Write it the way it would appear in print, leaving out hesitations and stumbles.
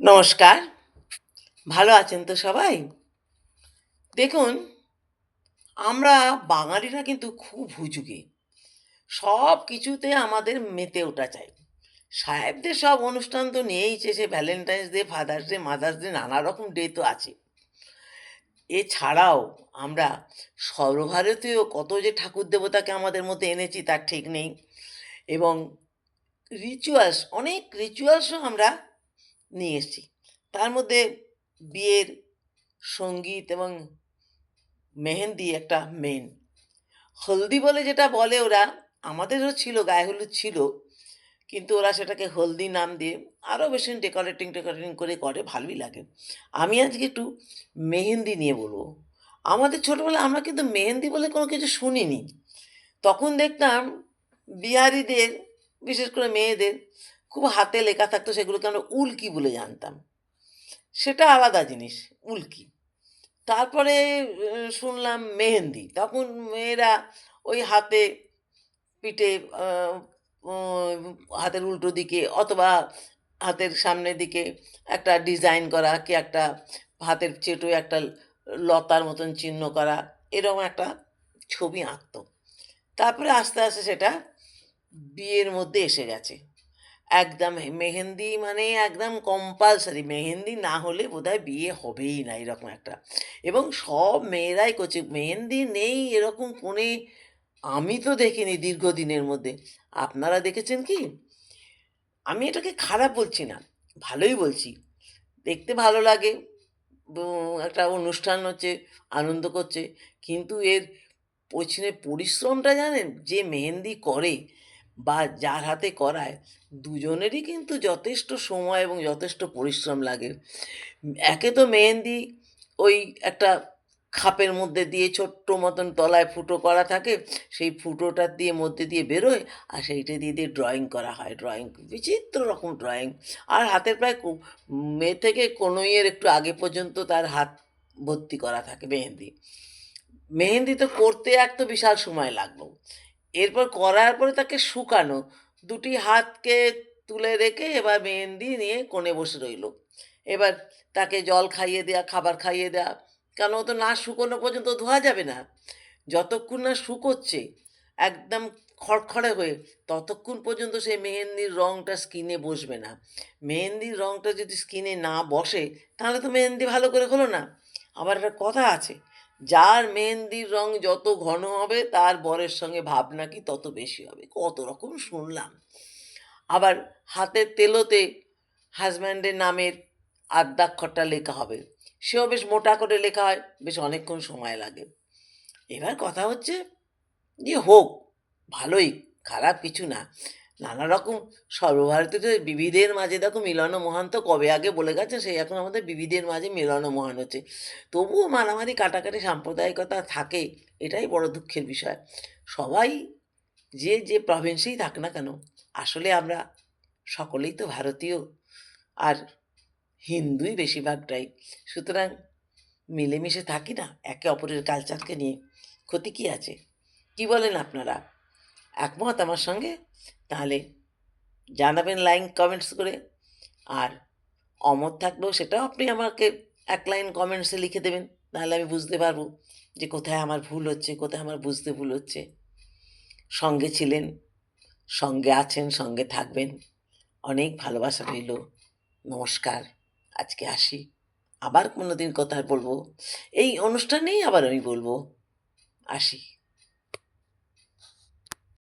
নমস্কার। ভালো আছেন তো সবাই? দেখুন, আমরা বাঙালিরা কিন্তু খুব হুজুগে। সব কিছুতে আমাদের মেতে ওঠা চাই। সাহেবদের সব অনুষ্ঠান তো নিয়েইছে, সে Valentine's Day, Father's Day, Mother's Day, নানা রকম ডে তো আছে। এছাড়াও আমরা সর্বভারতীয় কত যে ঠাকুর দেবতাকে আমাদের মধ্যে এনেছি তার ঠিক নেই। এবং অনেক রিচুয়ালসও আমরা নিয়ে এসেছি। তার মধ্যে বিয়ের সঙ্গীত এবং মেহেন্দি একটা মেইন। হলদি বলে যেটা বলে ওরা, আমাদেরও ছিল, গায়ে হলুদ ছিল। কিন্তু ওরা সেটাকে হলদি নাম দিয়ে আরো বেশি ডেকোরেটিং করে ভালোই লাগে। আমি আজকে একটু মেহেন্দি নিয়ে বলবো। আমাদের ছোটবেলায় আমরা কিন্তু মেহেন্দি বলে কোনো কিছু শুনিনি। তখন দেখতাম বিহারীদের, বিশেষ করে মেয়েদের খুব হাতে লেখা থাকতো, সেগুলোকে আমরা উল্কি বলে জানতাম। সেটা আলাদা জিনিস, উল্কি। তারপরে শুনলাম মেহেন্দি। তখন মেয়েরা ওই হাতে, পিঠে, আ ও হাতের উল্টো দিকে অথবা হাতের সামনের দিকে একটা ডিজাইন করা, কি একটা হাতের চেটোয় একটা লতার মতন চিহ্ন করা, এরকম একটা ছবি আঁকতো। তারপরে আস্তে, আস্তে সেটা বিয়ের মধ্যে এসে গেছে। একদম মেহেন্দি মানে একদম কম্পালসারি। মেহেন্দি না হলে বোধহয় বিয়ে হবেই না, এরকম একটা। এবং সব মেয়েরাই করছে। মেহেন্দি নেই এরকম কোণে আমি তো দেখিনি দীর্ঘদিনের মধ্যে। আপনারা দেখেছেন কি? আমি এটাকে খারাপ বলছি না, ভালোই বলছি। দেখতে ভালো লাগে। একটা অনুষ্ঠান হচ্ছে, আনন্দ করছে। কিন্তু এর পেছনে পরিশ্রমটা জানেন? যে মেহেন্দি করে বা যার হাতে করায়, দুজনেরই কিন্তু যথেষ্ট সময় এবং যথেষ্ট পরিশ্রম লাগে। একে তো মেহেন্দি ওই একটা খাপের মধ্যে দিয়ে ছোট্ট মতন তলায় ফুটো করা থাকে। সেই ফুটোটা দিয়ে মধ্যে দিয়ে বেরোয়, আর সেইটা দিয়ে ড্রইং করা হয়। ড্রইং বিচিত্র রকম ড্রইং। আর হাতের প্রায় মেয়ে থেকে কনুইয়ের একটু আগে পর্যন্ত তার হাত ভর্তি করা থাকে মেহেন্দি। মেহেন্দি তো করতে এক তো বিশাল সময় লাগলো। এরপর করার পরে তাকে শুকানো। ২ টি হাতকে তুলে রেখে এবার মেহেন্দি নিয়ে কোণে বসে রইল। এবার তাকে জল খাইয়ে দেয়া, খাবার খাইয়ে দেয়া। কারণ ও তো না শুকোনো পর্যন্ত ধোয়া যাবে না। যতক্ষণ না শুকোচ্ছে একদম খড়খড়ে হয়ে, ততক্ষণ পর্যন্ত সেই মেহেন্দির রংটা স্কিনে বসবে না। মেহেন্দির রংটা যদি স্কিনে না বসে, তাহলে তো মেহেন্দি ভালো করে হলো না। আবার একটা কথা আছে, যার মেহেন্দির রং যত ঘন হবে তার বরের সঙ্গে ভাব নাকি তত বেশি হবে। কত রকম শুনলাম। আবার হাতের তেলোতে হাজব্যান্ডের নামের আদ্যাক্ষরটা লেখা হবে। সেও বেশ মোটা করে লেখা হয়, বেশ অনেকক্ষণ সময় লাগে। এবার কথা হচ্ছে যে হোক, ভালোই, খারাপ কিছু না। নানা রকম সর্বভারতীয় বিবিধের মাঝে দেখো মিলন মহান তো কবে আগে বলে গেছে, সেই এখন আমাদের বিবিধের মাঝে মিলন মহান হচ্ছে। তবুও মারামারি কাটাকাটি সাম্প্রদায়িকতা থাকে, এটাই বড় দুঃখের বিষয়। সবাই যে প্রভিন্সেই থাক না কেন, আসলে আমরা সকলেই তো ভারতীয়, আর হিন্দুই বেশিরভাগটাই। সুতরাং মিলেমিশে থাকি না একে অপরের কালচারকে নিয়ে, ক্ষতি কি আছে? কি বলেন আপনারা? একমত আমার সঙ্গে? তাহলে জানাবেন লাইন কমেন্টস করে। আর অমত থাকলেও সেটাও আপনি আমাকে ১ লাইন কমেন্টসে লিখে দেবেন। তাহলে আমি বুঝতে পারবো যে কোথায় আমার ভুল হচ্ছে, কোথায় আমার বুঝতে ভুল হচ্ছে। সঙ্গে ছিলেন, সঙ্গে আছেন, সঙ্গে থাকবেন। অনেক ভালোবাসা রইল। নমস্কার। আজকে আসি। আবার কোনোদিন কথা বলব। এই অনুষ্ঠানেই আবার আমি বলব। আসি।